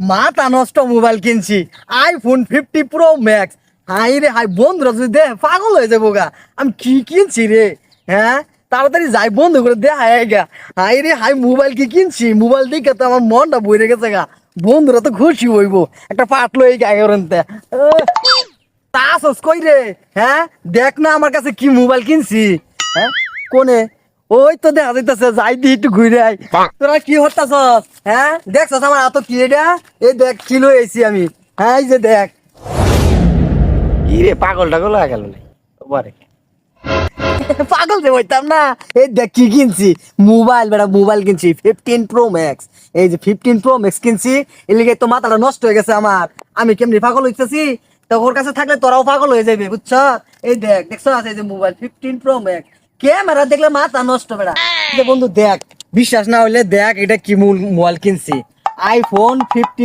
মাথা নষ্ট মোবাইল কিনছি, আইফোন 50 Pro Max। হাই রে হাই, বন্ধুরা যদি দে পাগল হয়ে যাবো গা। আমি কি কিনছি রে? হ্যাঁ, তাড়াতাড়ি যাই বন্ধু করে দে হাই গা। হাই রে হাই, মোবাইল কি কিনছি, মোবাইল দেখে তো আমার মনটা বইরে গেছে গা। বন্ধুরা তো খুশি হইবো, একটা পাটলো এই গায়ে তা আসস কই রে? হ্যাঁ, দেখ না আমার কাছে কি মোবাইল কিনছি। হ্যাঁ, কোনে? ওই তো দেখা যাইতাছে, যাই দি একটু ঘুরে আই। তোরা কি হতাছস? হ্যাঁ, দেখছস আমার হাত কি এটা? এই দেখ কি লই আইছি আমি। হ্যাঁ, এই যে দেখ। কি রে পাগল টাগল হয়ে গেল না বারে। পাগল যে হইতাম না। এই দেখ কি কিনছি, মোবাইল বেটা, মোবাইল কিনছি 15 Pro Max। এই যে 15 Pro Max কিনছি, এর লিগে তো মাথাটা নষ্ট হয়ে গেছে আমার। আমি কেমনি পাগল হইতেছি, তো ওর কাছে থাকলে তোরাও পাগল হয়ে যাবে, বুঝছ? এই দেখ, দেখছো আছে এই যে মোবাইল 15 Pro Max, ক্যামেরা দেখলে মাথা নষ্ট বেটা। এই যে বন্ধু দেখ, বিশ্বাস না হইলে দেখ এটা কি মোবাইল কিনছি, আইফোন 15